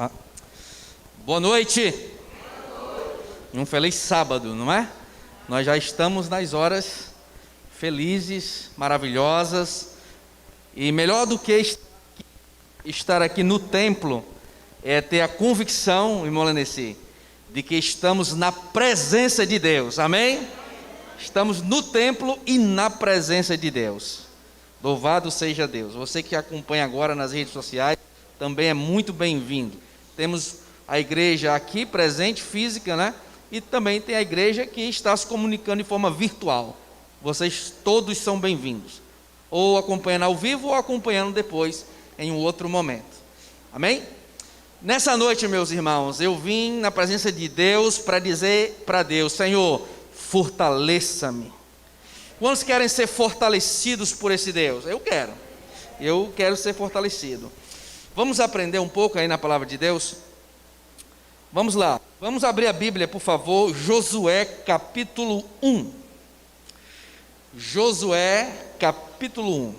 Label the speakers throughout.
Speaker 1: Ah. Boa noite. Um feliz sábado, não é? Nós já estamos nas horas felizes, maravilhosas. E melhor do que estar aqui no templo é ter a convicção, irmão Leneci, de que estamos na presença de Deus. Amém? Estamos no templo e na presença de Deus. Louvado seja Deus. Você que acompanha agora nas redes sociais também é muito bem-vindo. Temos a igreja aqui presente, física, né? E também tem a igreja que está se comunicando de forma virtual. Vocês todos são bem-vindos. Ou acompanhando ao vivo ou acompanhando depois em um outro momento. Amém? Nessa noite, meus irmãos, eu vim na presença de Deus para dizer para Deus: Senhor, fortaleça-me. Quantos querem ser fortalecidos por esse Deus? Eu quero ser fortalecido. Vamos aprender um pouco aí na palavra de Deus? Vamos lá, vamos abrir a Bíblia, por favor, Josué capítulo 1. Josué capítulo 1.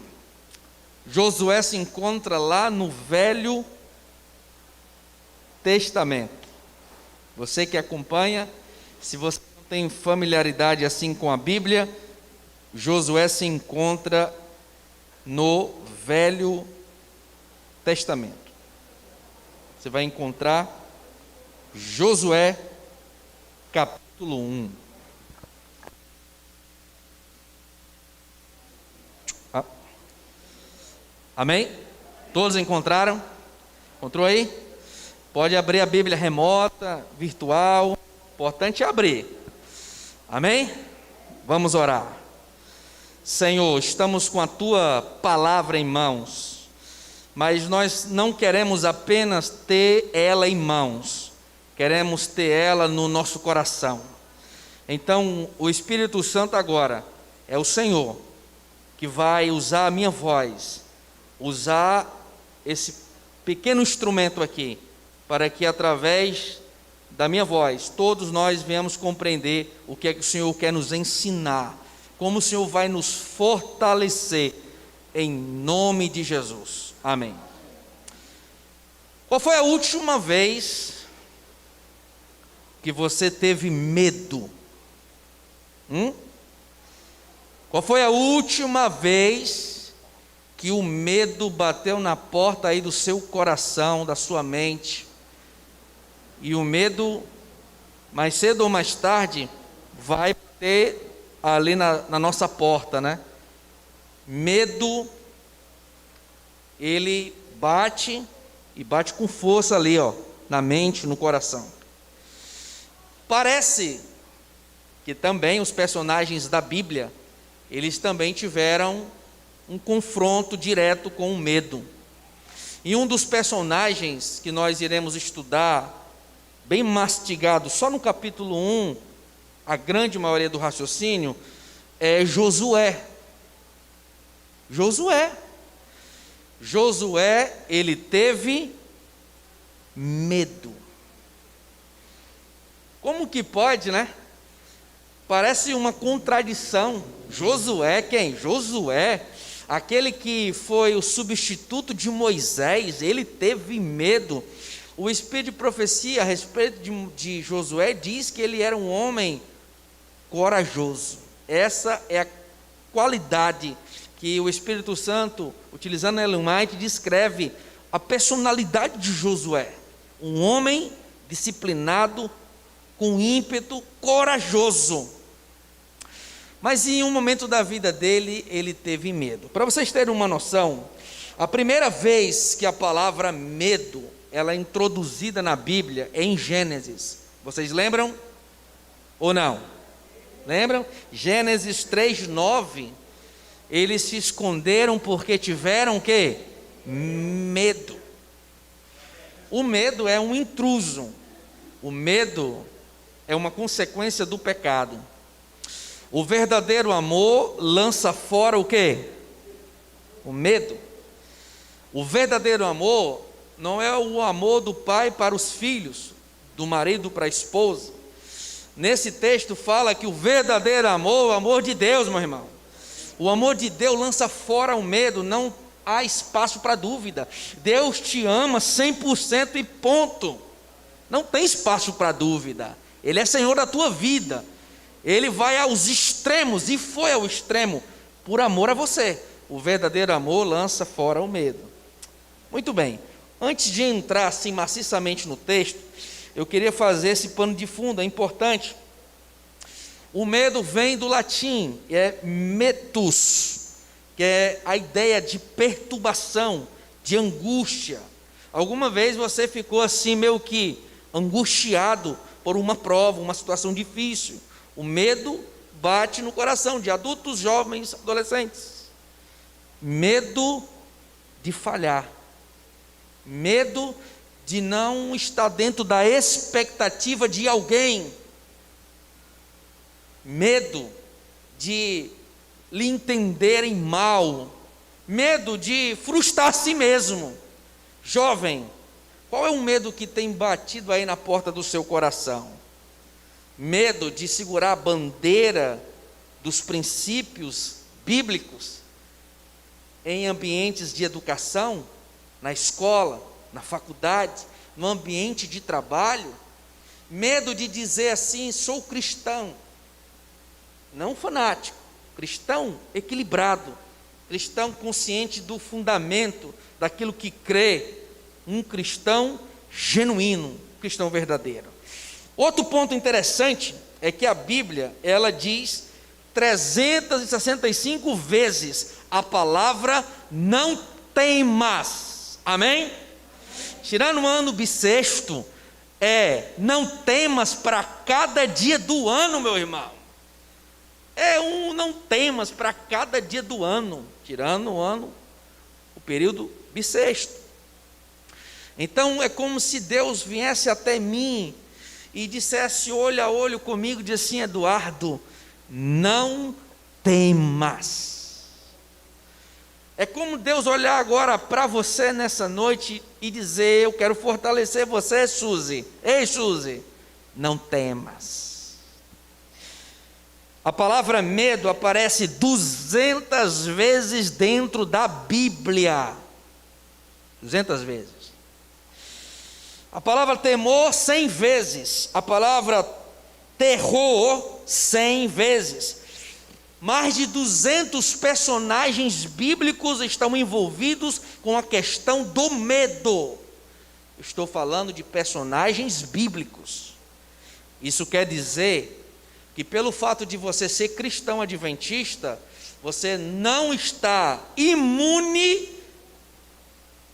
Speaker 1: Josué se encontra lá no Velho Testamento. Você que acompanha, se você não tem familiaridade assim com a Bíblia, Josué se encontra no Velho Testamento. Você vai encontrar Josué capítulo 1. Amém? Todos encontraram? Encontrou aí? Pode abrir a Bíblia remota, virtual. Importante é abrir. Amém? Vamos orar. Senhor, estamos com a Tua palavra em mãos, mas nós não queremos apenas ter ela em mãos, queremos ter ela no nosso coração. Então, o Espírito Santo agora é o Senhor que vai usar a minha voz, usar esse pequeno instrumento aqui, para que através da minha voz, todos nós venhamos compreender o que é que o Senhor quer nos ensinar, como o Senhor vai nos fortalecer, em nome de Jesus. Amém. Qual foi a última vez que você teve medo? Qual foi a última vez que o medo bateu na porta aí do seu coração, da sua mente? E o medo, mais cedo ou mais tarde, vai ter ali na nossa porta, né? Medo, ele bate e bate com força ali, ó, na mente, no coração. Parece que também os personagens da Bíblia, eles também tiveram um confronto direto com o medo. E um dos personagens que nós iremos estudar, bem mastigado, só no capítulo 1, a grande maioria do raciocínio, é Josué. Josué, ele teve medo. Como que pode, né? Parece uma contradição. Josué, quem? Josué, aquele que foi o substituto de Moisés, ele teve medo. O Espírito de profecia a respeito de Josué diz que ele era um homem corajoso. Essa é a qualidade que o Espírito Santo, utilizando Ellen White, descreve a personalidade de Josué. Um homem disciplinado, com ímpeto, corajoso. Mas em um momento da vida dele, ele teve medo. Para vocês terem uma noção, a primeira vez que a palavra medo ela é introduzida na Bíblia é em Gênesis. Vocês lembram? Ou não? Lembram? Gênesis 3:9. Eles se esconderam porque tiveram o quê? Medo. O medo é um intruso. O medo é uma consequência do pecado. O verdadeiro amor lança fora o quê? O medo. O verdadeiro amor não é o amor do pai para os filhos, do marido para a esposa. Nesse texto fala que o verdadeiro amor é o amor de Deus, meu irmão. O amor de Deus lança fora o medo, não há espaço para dúvida. Deus te ama 100% e ponto. Não tem espaço para dúvida. Ele é Senhor da tua vida. Ele vai aos extremos, e foi ao extremo, por amor a você. O verdadeiro amor lança fora o medo. Muito bem, antes de entrar assim maciçamente no texto, eu queria fazer esse pano de fundo, é importante. O medo vem do latim, é metus, que é a ideia de perturbação, de angústia. Alguma vez você ficou assim meio que angustiado por uma prova, uma situação difícil. O medo bate no coração de adultos, jovens, adolescentes. Medo de falhar. Medo de não estar dentro da expectativa de alguém. Medo de lhe entenderem mal. Medo de frustrar a si mesmo. Jovem, qual é o medo que tem batido aí na porta do seu coração? Medo de segurar a bandeira dos princípios bíblicos em ambientes de educação, na escola, na faculdade, no ambiente de trabalho? Medo de dizer assim, sou cristão, não fanático, cristão equilibrado, cristão consciente do fundamento daquilo que crê, um cristão genuíno, cristão verdadeiro. Outro ponto interessante é que a Bíblia, ela diz 365 vezes a palavra não temas, amém? Tirando o ano bissexto, não temas para cada dia do ano, meu irmão. Não temas para cada dia do ano, tirando o ano, o período bissexto. Então é como se Deus viesse até mim e dissesse olho a olho comigo, disse assim: Eduardo, não temas. É como Deus olhar agora para você nessa noite e dizer: eu quero fortalecer você, Suzy. Ei, Suzy, não temas. A palavra medo aparece 200 vezes dentro da Bíblia. 200 vezes. A palavra temor, 100 vezes. A palavra terror, 100 vezes. Mais de 200 personagens bíblicos estão envolvidos com a questão do medo. Estou falando de personagens bíblicos. Isso quer dizer que pelo fato de você ser cristão adventista, você não está imune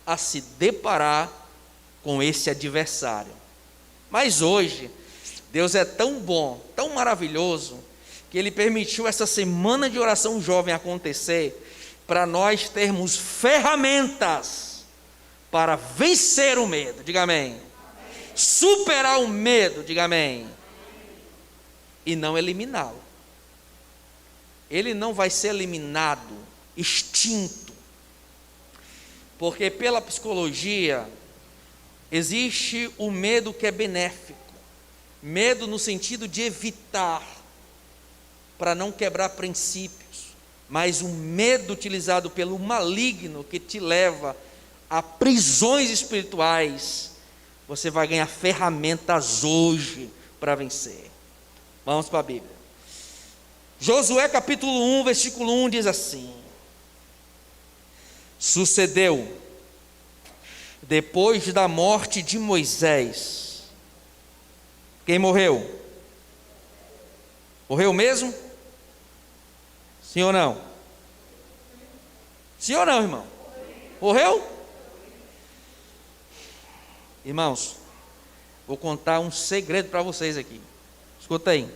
Speaker 1: a se deparar com esse adversário. Mas hoje, Deus é tão bom, tão maravilhoso, que Ele permitiu essa semana de oração jovem acontecer, para nós termos ferramentas para vencer o medo, diga amém. Amém. Superar o medo, diga amém. Amém. E não eliminá-lo. Ele não vai ser eliminado, extinto, porque pela psicologia existe o medo que é benéfico, medo no sentido de evitar, para não quebrar princípios, mas um medo utilizado pelo maligno que te leva a prisões espirituais. Você vai ganhar ferramentas hoje para vencer. Vamos para a Bíblia. Josué capítulo 1, versículo 1 diz assim: sucedeu, depois da morte de Moisés, quem morreu? Morreu mesmo? Sim ou não? Sim ou não, irmão? Morreu? Irmãos, vou contar um segredo para vocês aqui. Escuta aí.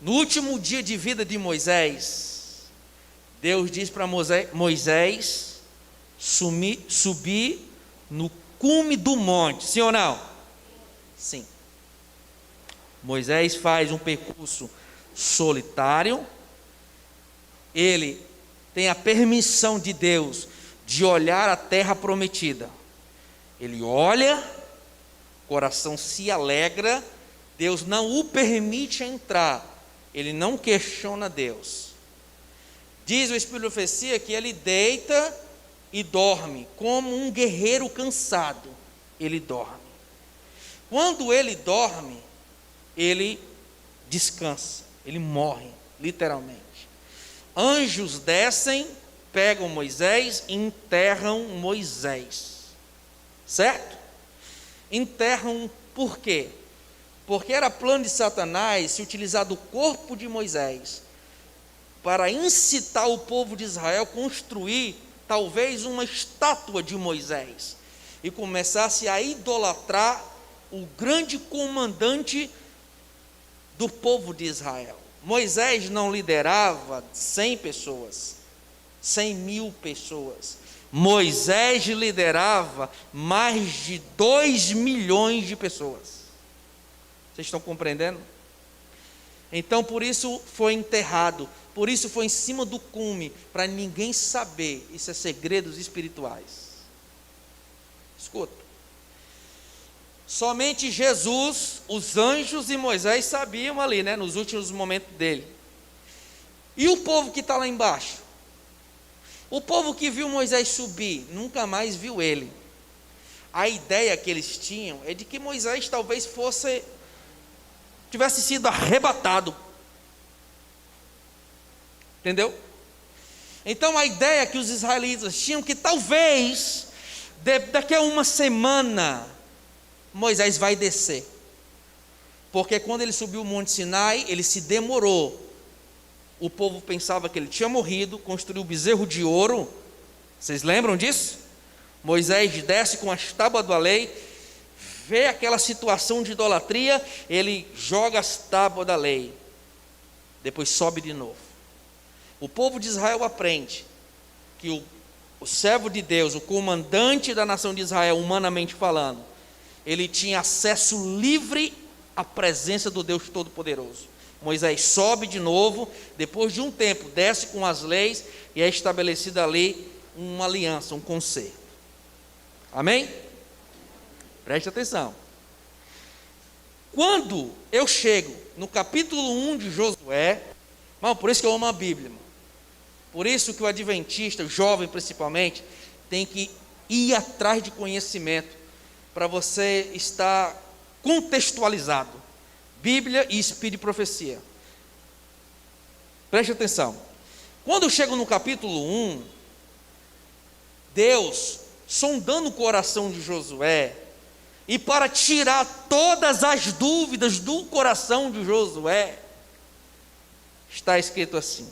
Speaker 1: No último dia de vida de Moisés, Deus diz para Moisés subir no cume do monte. Sim ou não? Sim. Moisés faz um percurso solitário. Ele tem a permissão de Deus de olhar a terra prometida. Ele olha, o coração se alegra, Deus não o permite entrar, ele não questiona Deus. Diz o Espírito de profecia que ele deita e dorme, como um guerreiro cansado, ele dorme. Quando ele dorme, ele descansa, ele morre, literalmente. Anjos descem, pegam Moisés e enterram Moisés, certo? Enterram por quê? Porque era plano de Satanás se utilizar do corpo de Moisés para incitar o povo de Israel a construir talvez uma estátua de Moisés e começasse a idolatrar o grande comandante do povo de Israel. Moisés não liderava 100 pessoas, 100.000 pessoas. Moisés liderava mais de 2 milhões de pessoas. Vocês estão compreendendo? Então, por isso foi enterrado, por isso foi em cima do cume, para ninguém saber. Isso é segredos espirituais. Escuta. Somente Jesus, os anjos e Moisés sabiam ali, nos últimos momentos dele. E o povo que está lá embaixo? O povo que viu Moisés subir, nunca mais viu ele. A ideia que eles tinham é de que Moisés talvez tivesse sido arrebatado. Entendeu? Então a ideia que os israelitas tinham que talvez, daqui a uma semana, Moisés vai descer. Porque quando ele subiu o Monte Sinai, ele se demorou. O povo pensava que ele tinha morrido, construiu o bezerro de ouro. Vocês lembram disso? Moisés desce com as tábuas da lei, vê aquela situação de idolatria, ele joga as tábuas da lei, depois sobe de novo. O povo de Israel aprende que o servo de Deus, o comandante da nação de Israel, humanamente falando, ele tinha acesso livre à presença do Deus Todo-Poderoso. Moisés sobe de novo, depois de um tempo, desce com as leis, e é estabelecida ali uma aliança, um concerto. Amém? Preste atenção. Quando eu chego no capítulo 1 de Josué, irmão, por isso que eu amo a Bíblia, irmão. Por isso que o adventista, o jovem principalmente, tem que ir atrás de conhecimento, para você estar contextualizado. Bíblia e Espírito de profecia. Preste atenção. Quando eu chego no capítulo 1, Deus, sondando o coração de Josué, e para tirar todas as dúvidas do coração de Josué, está escrito assim: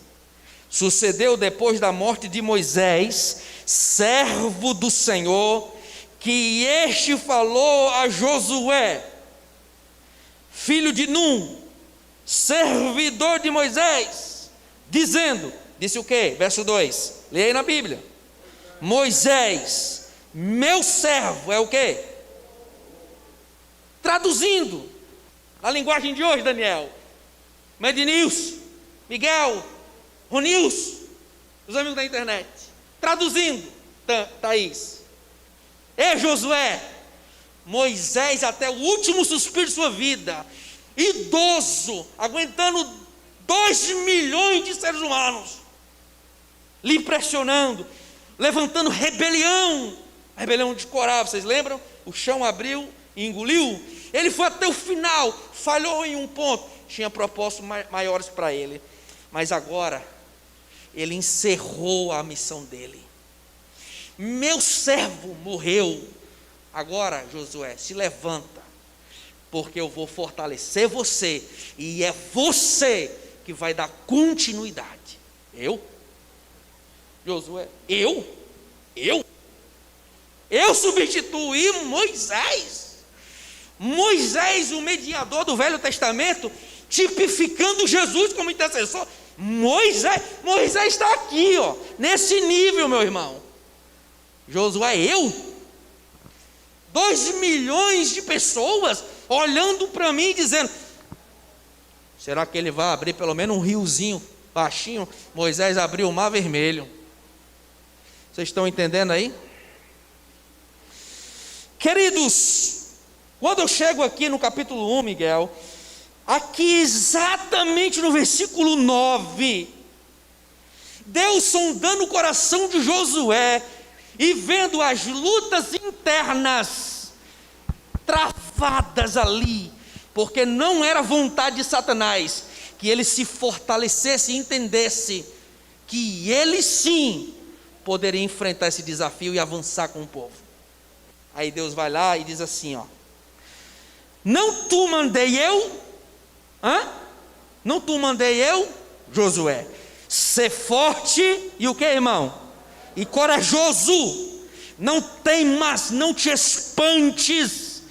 Speaker 1: sucedeu depois da morte de Moisés, servo do Senhor, que este falou a Josué, filho de Num, servidor de Moisés, dizendo, disse o quê? Verso 2, leia aí na Bíblia. Moisés, meu servo, é o quê? Traduzindo, na linguagem de hoje, Daniel, Medinils, Miguel, Ronils, os amigos da internet, traduzindo, Thaís, ei Josué, Moisés até o último suspiro de sua vida, idoso, aguentando 2 milhões de seres humanos, lhe impressionando, levantando rebelião, a rebelião de Corá, vocês lembram? O chão abriu e engoliu. Ele foi até o final, falhou em um ponto, tinha propósitos maiores para ele, mas agora ele encerrou a missão dele. Meu servo morreu. Agora, Josué, se levanta, porque eu vou fortalecer você, e é você que vai dar continuidade. Eu? Josué, eu substituí Moisés, o mediador do Velho Testamento, tipificando Jesus como intercessor. Moisés está aqui, nesse nível, meu irmão. Josué, 2 milhões de pessoas olhando para mim e dizendo, será que ele vai abrir pelo menos um riozinho baixinho? Moisés abriu o Mar Vermelho. Vocês estão entendendo aí? Queridos, quando eu chego aqui no capítulo 1, Miguel, aqui exatamente no versículo 9, Deus sondando o coração de Josué e vendo as lutas internas travadas ali, porque não era vontade de Satanás que ele se fortalecesse e entendesse que ele sim poderia enfrentar esse desafio e avançar com o povo. Aí Deus vai lá e diz assim, ó: não tu mandei eu? Não tu mandei eu, Josué, ser forte e o que, irmão? E corajoso. Não temas, não te espantes,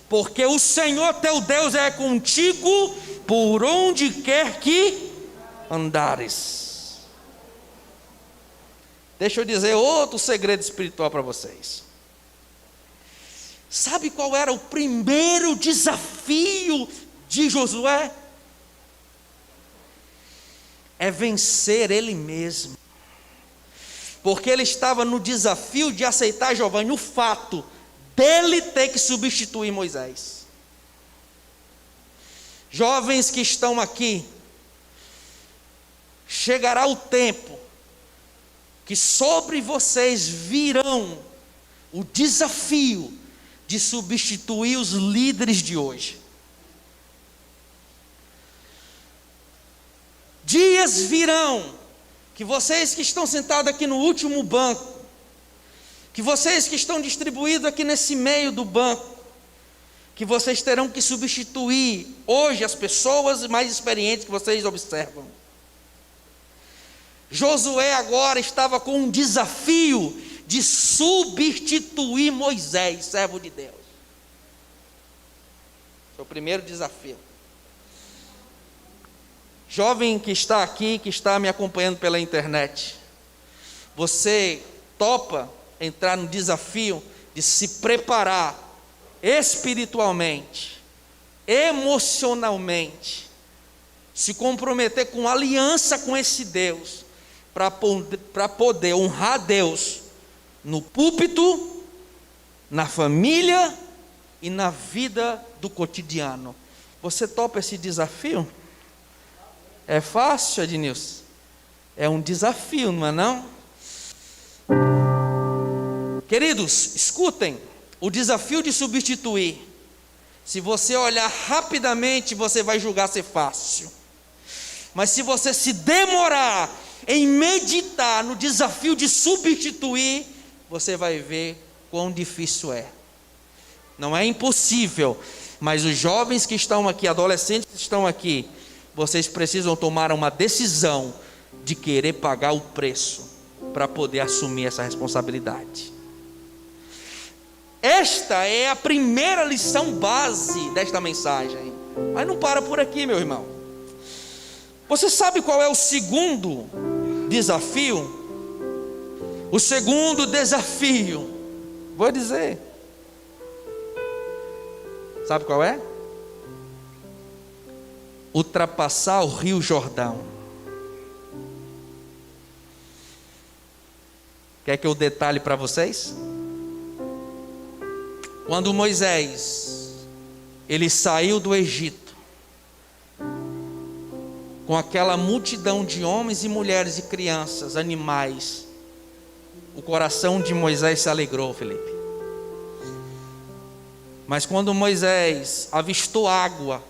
Speaker 1: porque o Senhor teu Deus é contigo por onde quer que andares. Deixa eu dizer outro segredo espiritual para vocês. Sabe qual era o primeiro desafio de Josué? É vencer ele mesmo. Porque ele estava no desafio de aceitar, Giovanni, o fato dele ter que substituir Moisés. Jovens que estão aqui, chegará o tempo que sobre vocês virão o desafio de substituir os líderes de hoje. Dias virão que vocês que estão sentados aqui no último banco, que vocês que estão distribuídos aqui nesse meio do banco, que vocês terão que substituir hoje as pessoas mais experientes que vocês observam. Josué agora estava com um desafio de substituir Moisés, servo de Deus. Esse é o primeiro desafio. Jovem que está aqui, que está me acompanhando pela internet, você topa entrar no desafio de se preparar espiritualmente, emocionalmente, se comprometer com aliança com esse Deus, para poder honrar Deus no púlpito, na família e na vida do cotidiano? Você topa esse desafio? É fácil, Ednilson? É um desafio, não é não? Queridos, escutem, o desafio de substituir, se você olhar rapidamente, você vai julgar ser fácil. Mas se você se demorar em meditar no desafio de substituir, você vai ver quão difícil é. Não é impossível, mas os jovens que estão aqui, adolescentes que estão aqui, vocês precisam tomar uma decisão de querer pagar o preço para poder assumir essa responsabilidade. Esta é a primeira lição base desta mensagem. Mas não para por aqui, meu irmão. Você sabe qual é o segundo desafio? O segundo desafio, vou dizer. Sabe qual é? Ultrapassar o Rio Jordão. Quer que eu detalhe para vocês? Quando Moisés, ele saiu do Egito, com aquela multidão de homens e mulheres e crianças, animais, o coração de Moisés se alegrou, Felipe. Mas quando Moisés avistou água,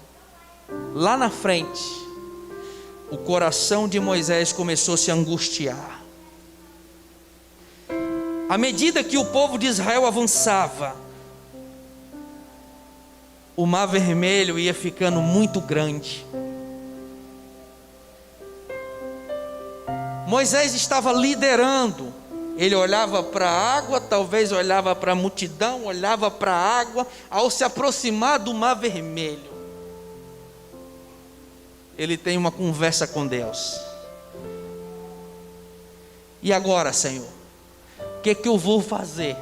Speaker 1: lá na frente, o coração de Moisés começou a se angustiar. À medida que o povo de Israel avançava, o mar vermelho ia ficando muito grande. Moisés estava liderando. Ele olhava para a água, talvez olhava para a multidão, olhava para a água. Ao se aproximar do mar vermelho, ele tem uma conversa com Deus. E agora, Senhor, o que eu vou fazer?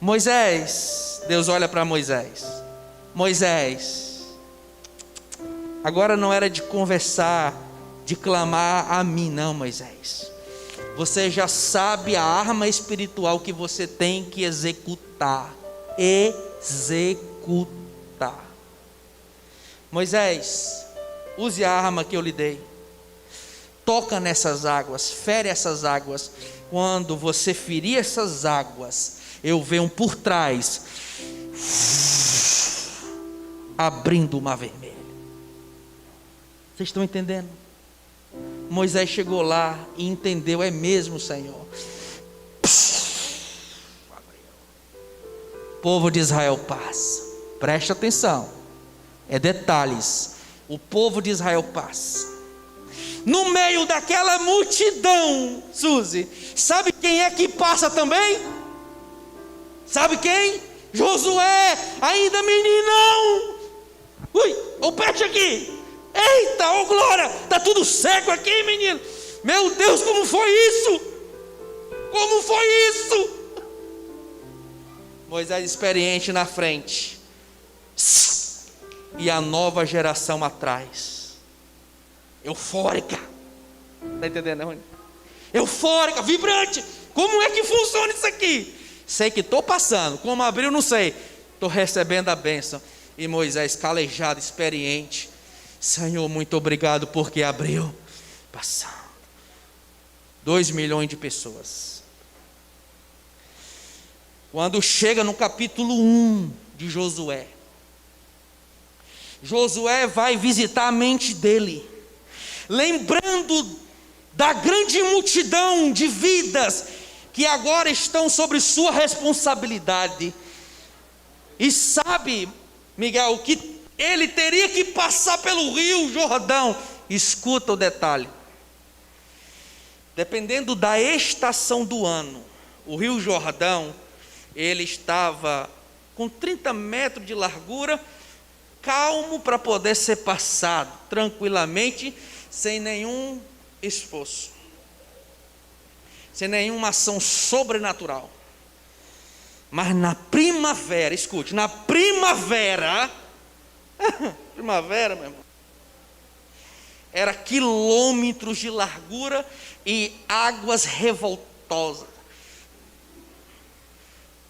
Speaker 1: Moisés, Deus olha para Moisés. Moisés, agora não era de conversar, de clamar a mim, não, Moisés. Você já sabe a arma espiritual que você tem que executar. Executar. Moisés, use a arma que eu lhe dei. toca nessas águas, fere essas águas. Quando você ferir essas águas, eu venho por trás, abrindo o mar vermelho. Vocês estão entendendo? Moisés chegou lá e entendeu, é mesmo, Senhor. O povo de Israel passa. Preste atenção, é detalhes. O povo de Israel passa. No meio daquela multidão, Suzy, sabe quem é que passa também? Sabe quem? Josué, ainda meninão. Ui, o peixe aqui. Eita, ô glória, está tudo seco aqui, menino. Meu Deus, como foi isso? Como foi isso? Moisés experiente na frente, e a nova geração atrás, eufórica. Está entendendo, Rony? Eufórica, vibrante. Como é que funciona isso aqui? Sei que estou passando, como abriu, não sei. Estou recebendo a bênção. E Moisés, calejado, experiente, Senhor, muito obrigado porque abriu, passando. 2 milhões de pessoas. Quando chega no capítulo 1 de Josué, Josué vai visitar a mente dele, lembrando da grande multidão de vidas que agora estão sobre sua responsabilidade. E sabe, Miguel, que ele teria que passar pelo Rio Jordão. Escuta o detalhe. Dependendo da estação do ano, o Rio Jordão, ele estava com 30 metros de largura, calmo para poder ser passado tranquilamente, sem nenhum esforço, sem nenhuma ação sobrenatural. Mas na primavera, escute, na primavera, primavera, meu irmão, era quilômetros de largura e águas revoltosas.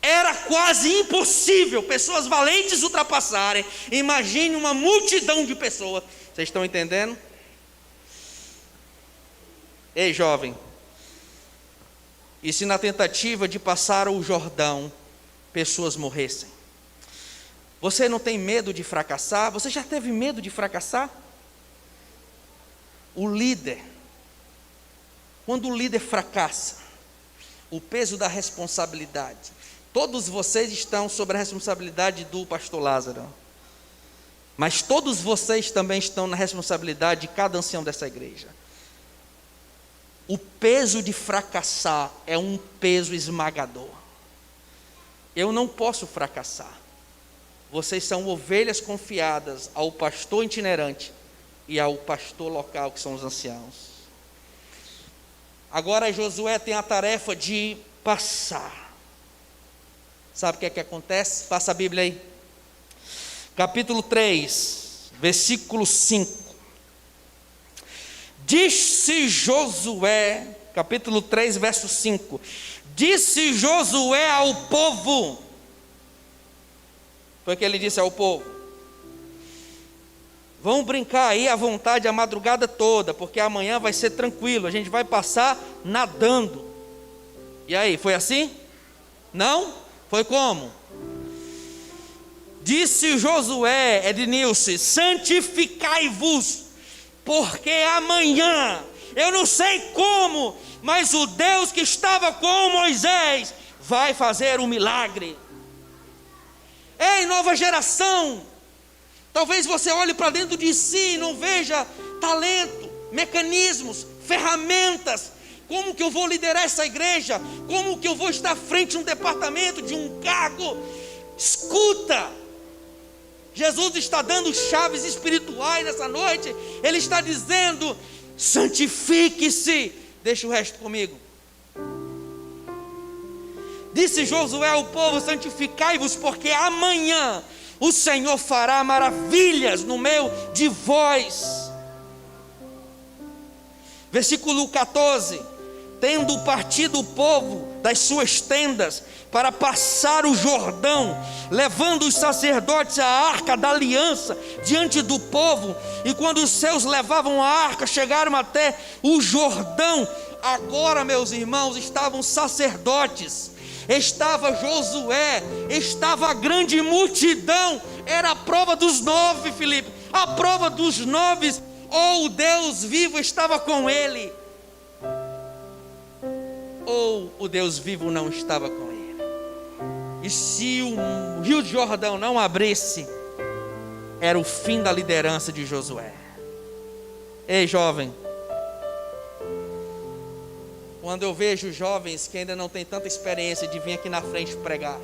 Speaker 1: Era quase impossível pessoas valentes ultrapassarem. Imagine uma multidão de pessoas. Vocês estão entendendo? Ei, jovem, e se na tentativa de passar o Jordão, pessoas morressem? Você não tem medo de fracassar? Você já teve medo de fracassar? O líder, quando o líder fracassa, o peso da responsabilidade, todos vocês estão sob a responsabilidade do pastor Lázaro, mas todos vocês também estão na responsabilidade de cada ancião dessa igreja. O peso de fracassar é um peso esmagador. Eu não posso fracassar. Vocês são ovelhas confiadas ao pastor itinerante e ao pastor local, que são os anciãos. Agora Josué tem a tarefa de passar. Sabe o que é que acontece? Passa a Bíblia aí. Capítulo 3, versículo 5. Disse Josué, capítulo 3, verso 5. Disse Josué ao povo. Foi o que ele disse ao povo: vão brincar aí à vontade a madrugada toda, porque amanhã vai ser tranquilo, a gente vai passar nadando. E aí, foi assim? Não? Foi como? Disse Josué, Ednilson, santificai-vos, porque amanhã, eu não sei como, mas o Deus que estava com Moisés vai fazer um milagre. Ei, nova geração, talvez você olhe para dentro de si e não veja talento, mecanismos, ferramentas. Como que eu vou liderar essa igreja? Como que eu vou estar à frente de um departamento, de um cargo? Escuta, Jesus está dando chaves espirituais nessa noite. Ele está dizendo: santifique-se. Deixa o resto comigo. Disse Josué ao povo: santificai-vos, porque amanhã o Senhor fará maravilhas no meio de vós. Versículo 14. Tendo partido o povo, das suas tendas para passar o Jordão, levando os sacerdotes a arca da aliança diante do povo. E quando os seus levavam a arca, chegaram até o Jordão. Agora, meus irmãos, estavam sacerdotes, estava Josué, estava a grande multidão. Era a prova dos 9, Filipe, a prova dos 9. Ou o Deus vivo estava com ele, ou o Deus vivo não estava com ele. E se o rio de Jordão não abrisse, era o fim da liderança de Josué. Ei, jovem, quando eu vejo jovens que ainda não têm tanta experiência de vir aqui na frente pregar,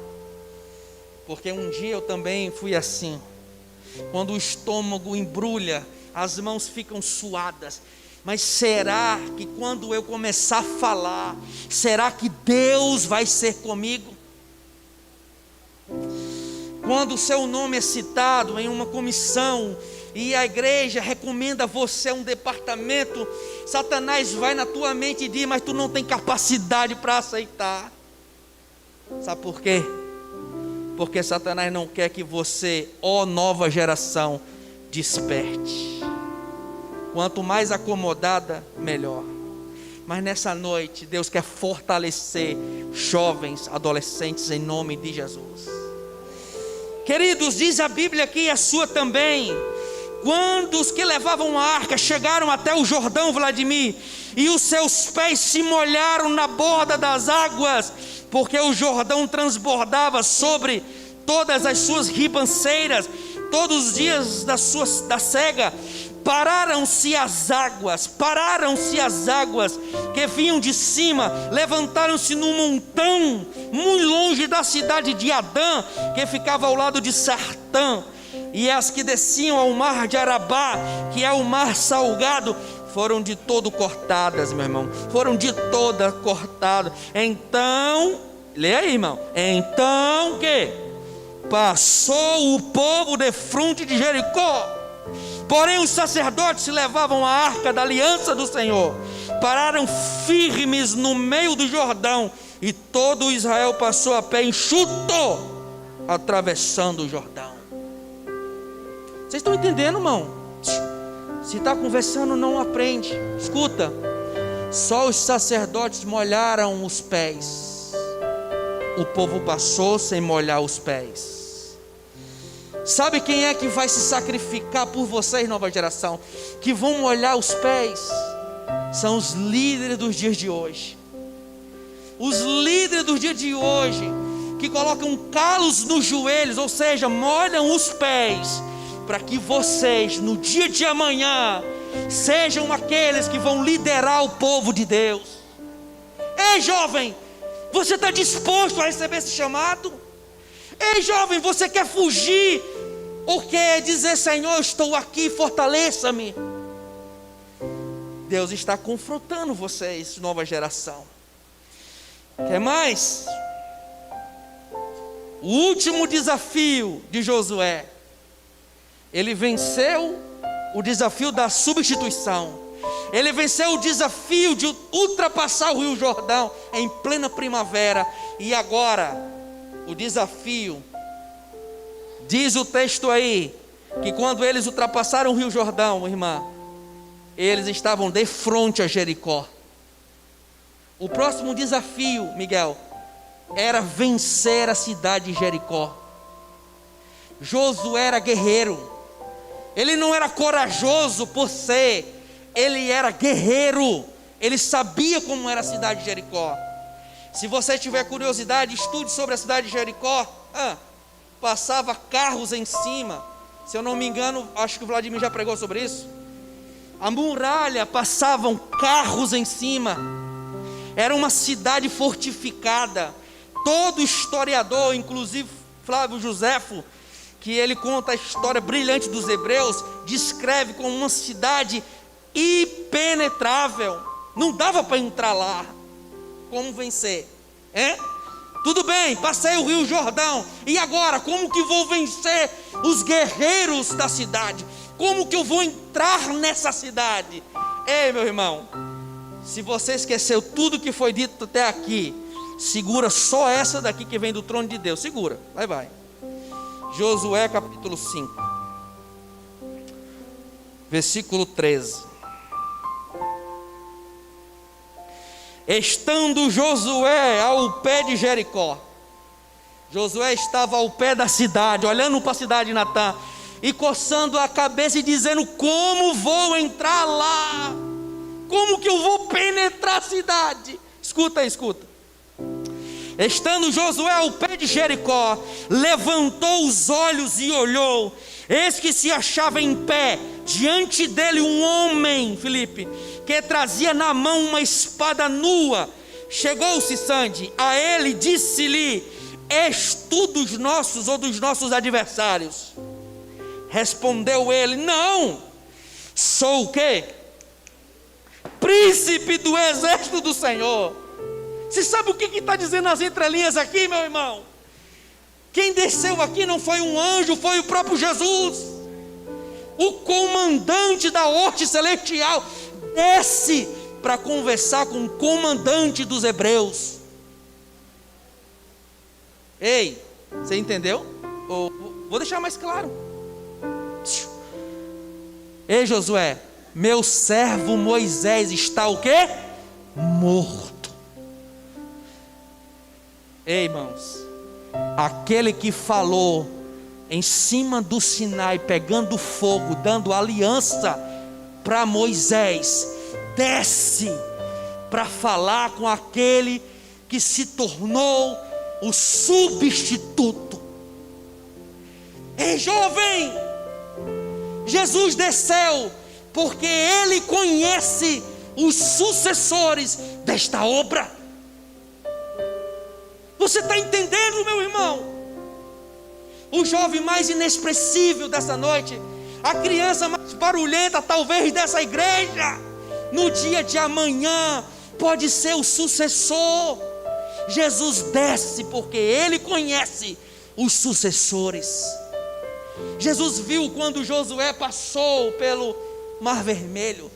Speaker 1: porque um dia eu também fui assim, quando o estômago embrulha, as mãos ficam suadas. Mas será que quando eu começar a falar, será que Deus vai ser comigo? Quando o seu nome é citado em uma comissão e a igreja recomenda você um departamento, Satanás vai na tua mente e diz: mas tu não tem capacidade para aceitar. Sabe por quê? Porque Satanás não quer que você, ó nova geração, desperte. Quanto mais acomodada, melhor. Mas nessa noite, Deus quer fortalecer jovens, adolescentes, em nome de Jesus. Queridos, diz a Bíblia aqui, a sua também, quando os que levavam a arca chegaram até o Jordão, Vladimir, e os seus pés se molharam na borda das águas, porque o Jordão transbordava sobre todas as suas ribanceiras, todos os dias da cega. Pararam-se as águas que vinham de cima, levantaram-se num montão, muito longe da cidade de Adã, que ficava ao lado de Sartã, e as que desciam ao mar de Arabá, que é o mar salgado, foram de todo cortadas, meu irmão, foram de toda cortadas. Então, lê aí, irmão, então que? Passou o povo defronte de Jericó. Porém os sacerdotes levavam a arca da aliança do Senhor, pararam firmes no meio do Jordão, e todo Israel passou a pé enxuto, atravessando o Jordão. Vocês estão entendendo, irmão? Se está conversando, não aprende. Escuta, só os sacerdotes molharam os pés, o povo passou sem molhar os pés. Sabe quem é que vai se sacrificar por vocês, nova geração, que vão molhar os pés? São os líderes dos dias de hoje. Os líderes dos dias de hoje, que colocam calos nos joelhos, ou seja, molham os pés, para que vocês, no dia de amanhã, sejam aqueles que vão liderar o povo de Deus. Ei, jovem, você está disposto a receber esse chamado? Ei, jovem, você quer fugir? Ou quer dizer: Senhor, estou aqui, fortaleça-me? Deus está confrontando vocês, nova geração. Quer mais? O último desafio de Josué, ele venceu o desafio da substituição. Ele venceu o desafio de ultrapassar o Rio Jordão em plena primavera. E agora, o desafio, diz o texto aí, que quando eles ultrapassaram o Rio Jordão, irmã, eles estavam de frente a Jericó. O próximo desafio, Miguel, era vencer a cidade de Jericó. Josué era guerreiro. Ele não era corajoso por ser, ele era guerreiro. Ele sabia como era a cidade de Jericó. Se você tiver curiosidade, estude sobre a cidade de Jericó. Passava carros em cima. Se eu não me engano, acho que o Vladimir já pregou sobre isso. A muralha, passavam carros em cima. Era uma cidade fortificada. Todo historiador, inclusive Flávio Joséfo, que ele conta a história brilhante dos hebreus, descreve como uma cidade impenetrável. Não dava para entrar lá. Como vencer? Tudo bem, passei o Rio Jordão, e agora, como que vou vencer os guerreiros da cidade? Como que eu vou entrar nessa cidade? Ei, meu irmão, se você esqueceu tudo que foi dito até aqui, Segura só essa daqui que vem do trono de Deus. Segura, vai. Josué capítulo 5, versículo 13. Estando Josué ao pé de Jericó. Josué estava ao pé da cidade, olhando para a cidade de Natã, e coçando a cabeça e dizendo: como vou entrar lá? Como que eu vou penetrar a cidade? Escuta. Estando Josué ao pé de Jericó, levantou os olhos e olhou, eis que se achava em pé diante dele um homem, Filipe, que trazia na mão uma espada nua. Chegou-se Sandy a ele e disse-lhe: és tu dos nossos ou dos nossos adversários? Respondeu ele: não, sou o quê? Príncipe do exército do Senhor. Você sabe o que está dizendo nas entrelinhas aqui, meu irmão? Quem desceu aqui não foi um anjo, foi o próprio Jesus. O comandante da horte celestial desce para conversar com o comandante dos hebreus. Ei, você entendeu? Vou deixar mais claro. Ei, Josué, meu servo Moisés está o quê? Morto. Ei, irmãos, aquele que falou em cima do Sinai, pegando fogo, dando aliança para Moisés, desce para falar com aquele que se tornou o substituto. Ei, jovem, Jesus desceu porque ele conhece os sucessores desta obra. Você está entendendo, meu irmão? O jovem mais inexpressível dessa noite, a criança mais barulhenta talvez dessa igreja, no dia de amanhã pode ser o sucessor. Jesus desce porque ele conhece os sucessores. Jesus viu quando Josué passou pelo Mar Vermelho.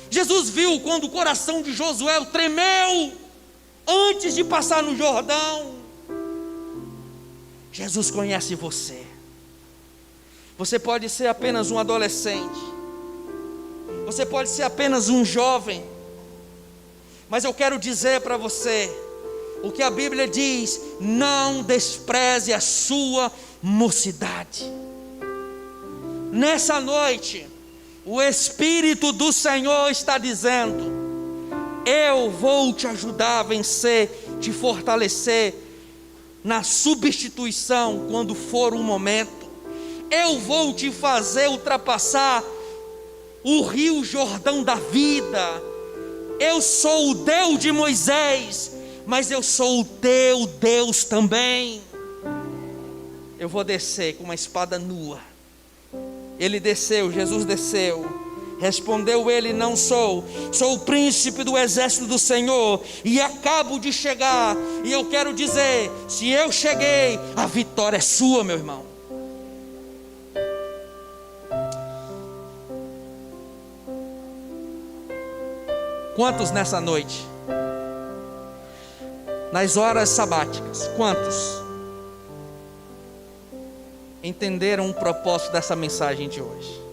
Speaker 1: Jesus viu quando o coração de Josué tremeu antes de passar no Jordão. Jesus conhece você. Você pode ser apenas um adolescente, você pode ser apenas um jovem, mas eu quero dizer para você o que a Bíblia diz: não despreze a sua mocidade. Nessa noite, o Espírito do Senhor está dizendo: eu vou te ajudar a vencer, te fortalecer na substituição quando for o momento. Eu vou te fazer ultrapassar o rio Jordão da vida. Eu sou o Deus de Moisés, mas eu sou o teu Deus também. Eu vou descer com uma espada nua. Ele desceu, Jesus desceu. Respondeu ele: não sou o príncipe do exército do Senhor, e acabo de chegar. E eu quero dizer, se eu cheguei, a vitória é sua, meu irmão. Quantos nessa noite, nas horas sabáticas, quantos entenderam o propósito dessa mensagem de hoje?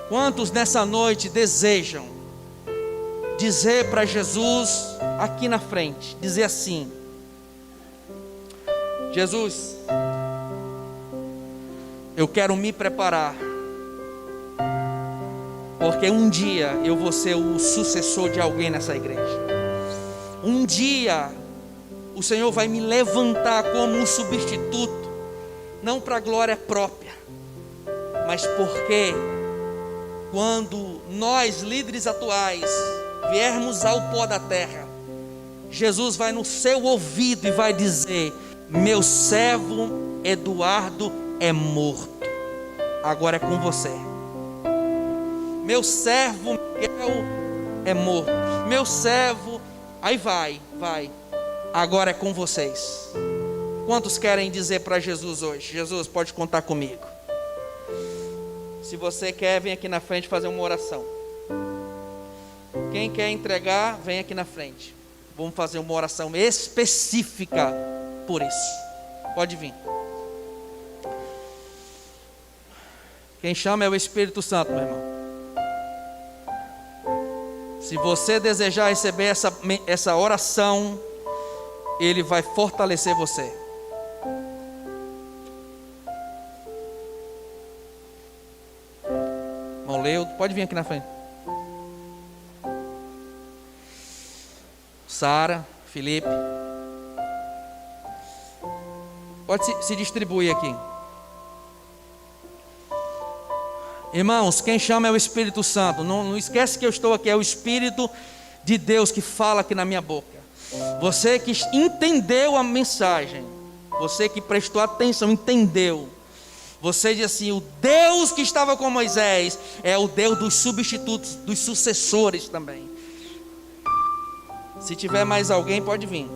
Speaker 1: Quantos nessa noite desejam dizer para Jesus aqui na frente, dizer assim: Jesus, eu quero me preparar, porque um dia eu vou ser o sucessor de alguém nessa igreja. Um dia o Senhor vai me levantar como um substituto, não para a glória própria, mas porque quando nós, líderes atuais, viermos ao pó da terra, Jesus vai no seu ouvido e vai dizer: meu servo Eduardo é morto, agora é com você. Meu servo Miguel é morto, meu servo, aí vai, agora é com vocês. Quantos querem dizer para Jesus hoje: Jesus, pode contar comigo? Se você quer, vem aqui na frente fazer uma oração. Quem quer entregar, vem aqui na frente. Vamos fazer uma oração específica por isso. Pode vir. Quem chama é o Espírito Santo, meu irmão. Se você desejar receber essa oração, ele vai fortalecer você. Irmão Leudo, pode vir aqui na frente. Sara, Felipe. Pode se distribuir aqui. Irmãos, quem chama é o Espírito Santo. Não esquece que eu estou aqui. É o Espírito de Deus que fala aqui na minha boca. Você que entendeu a mensagem, você que prestou atenção, entendeu. Você diz assim: o Deus que estava com Moisés é o Deus dos substitutos, dos sucessores também. Se tiver mais alguém, pode vir.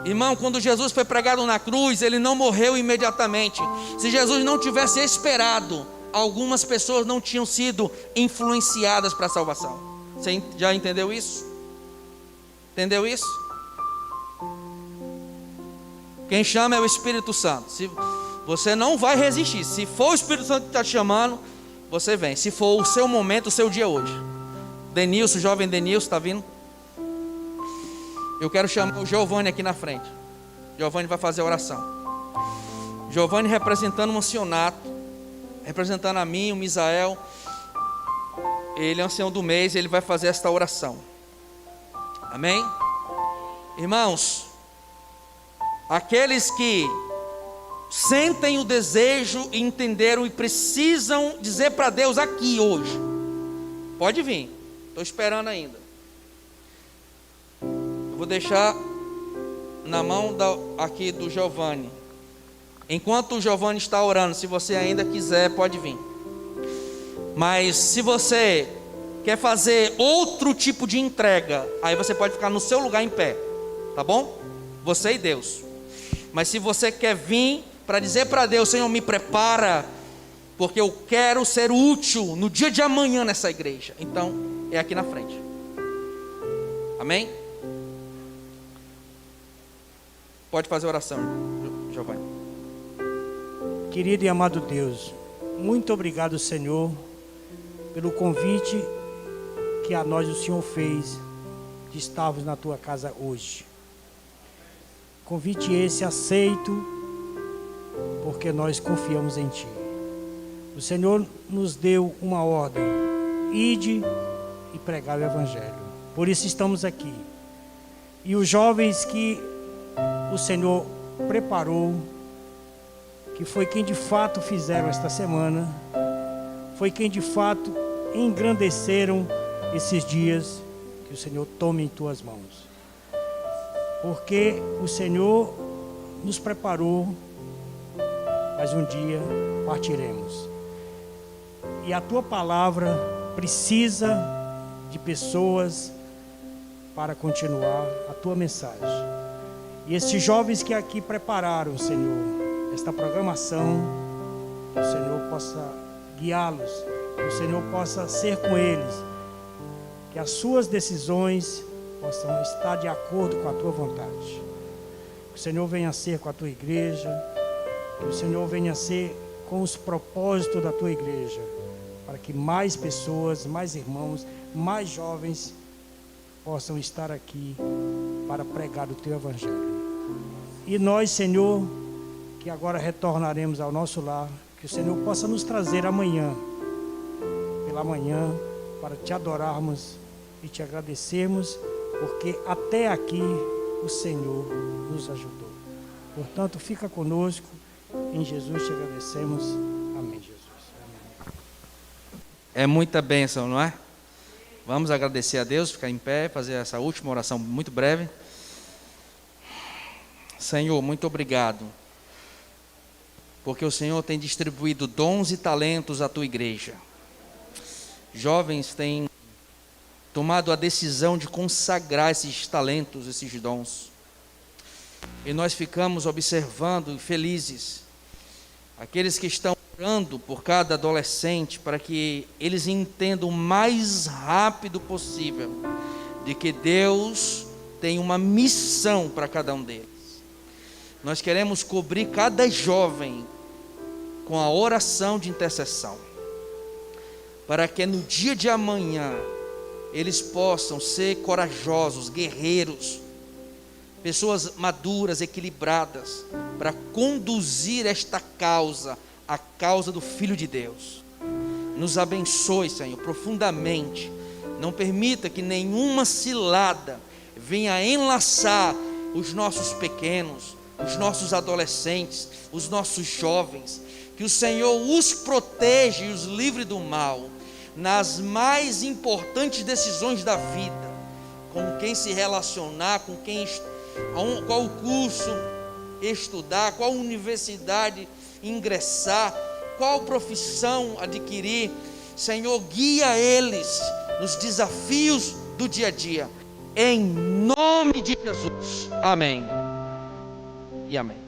Speaker 1: Irmão, quando Jesus foi pregado na cruz, ele não morreu imediatamente. Se Jesus não tivesse esperado, algumas pessoas não tinham sido influenciadas para a salvação. Você já entendeu isso? Entendeu isso? Quem chama é o Espírito Santo. Se você não vai resistir. Se for o Espírito Santo que está te chamando, você vem. Se for o seu momento, o seu dia hoje. Denilson, jovem Denilson, está vindo? Eu quero chamar o Giovanni aqui na frente. Giovanni vai fazer a oração. Giovanni representando o ancianato, representando a mim, o Misael. Ele é ancião do mês, ele vai fazer esta oração. Amém? Irmãos, aqueles que sentem o desejo e entenderam e precisam dizer para Deus aqui hoje, pode vir, estou esperando ainda. Eu vou deixar na mão aqui do Giovanni. Enquanto o Giovanni está orando, se você ainda quiser, pode vir. Mas se você quer fazer outro tipo de entrega, aí você pode ficar no seu lugar em pé, tá bom? Você e Deus. Mas se você quer vir para dizer para Deus: Senhor, me prepara, porque eu quero ser útil no dia de amanhã nessa igreja, então é aqui na frente. Amém? Pode fazer oração, Giovanni.
Speaker 2: Querido e amado Deus, muito obrigado, Senhor, pelo convite que a nós o Senhor fez de estarmos na tua casa hoje. Convite esse aceito, porque nós confiamos em ti. O Senhor nos deu uma ordem: ide e pregai o Evangelho. Por isso estamos aqui. E os jovens que o Senhor preparou, que foi quem de fato fizeram esta semana, foi quem de fato engrandeceram esses dias, que o Senhor tome em tuas mãos. Porque o Senhor nos preparou, mas um dia partiremos. E a tua palavra precisa de pessoas para continuar a tua mensagem. E esses jovens que aqui prepararam, Senhor, esta programação, que o Senhor possa guiá-los, que o Senhor possa ser com eles, que as suas decisões possam estar de acordo com a tua vontade. Que o Senhor venha ser com a tua igreja, que o Senhor venha ser com os propósitos da tua igreja, para que mais pessoas, mais irmãos, mais jovens possam estar aqui para pregar o teu Evangelho. E nós, Senhor, que agora retornaremos ao nosso lar, que o Senhor possa nos trazer amanhã, pela manhã, para te adorarmos e te agradecermos, porque até aqui o Senhor nos ajudou. Portanto, fica conosco, em Jesus te agradecemos. Amém, Jesus. Amém.
Speaker 1: É muita bênção, não é? Vamos agradecer a Deus, ficar em pé, fazer essa última oração muito breve. Senhor, muito obrigado, porque o Senhor tem distribuído dons e talentos à tua igreja. Jovens têm tomado a decisão de consagrar esses talentos, esses dons. E nós ficamos observando felizes. Aqueles que estão orando por cada adolescente para que eles entendam o mais rápido possível de que Deus tem uma missão para cada um deles. Nós queremos cobrir cada jovem com a oração de intercessão, para que no dia de amanhã eles possam ser corajosos, guerreiros, pessoas maduras, equilibradas, para conduzir esta causa, a causa do Filho de Deus. Nos abençoe, Senhor, profundamente. Não permita que nenhuma cilada venha enlaçar os nossos pequenos, os nossos adolescentes, os nossos jovens. Que o Senhor os proteja e os livre do mal, nas mais importantes decisões da vida, com quem se relacionar, com quem, qual curso estudar, qual universidade ingressar, qual profissão adquirir. Senhor, guia eles nos desafios do dia a dia, em nome de Jesus. Amém e amém.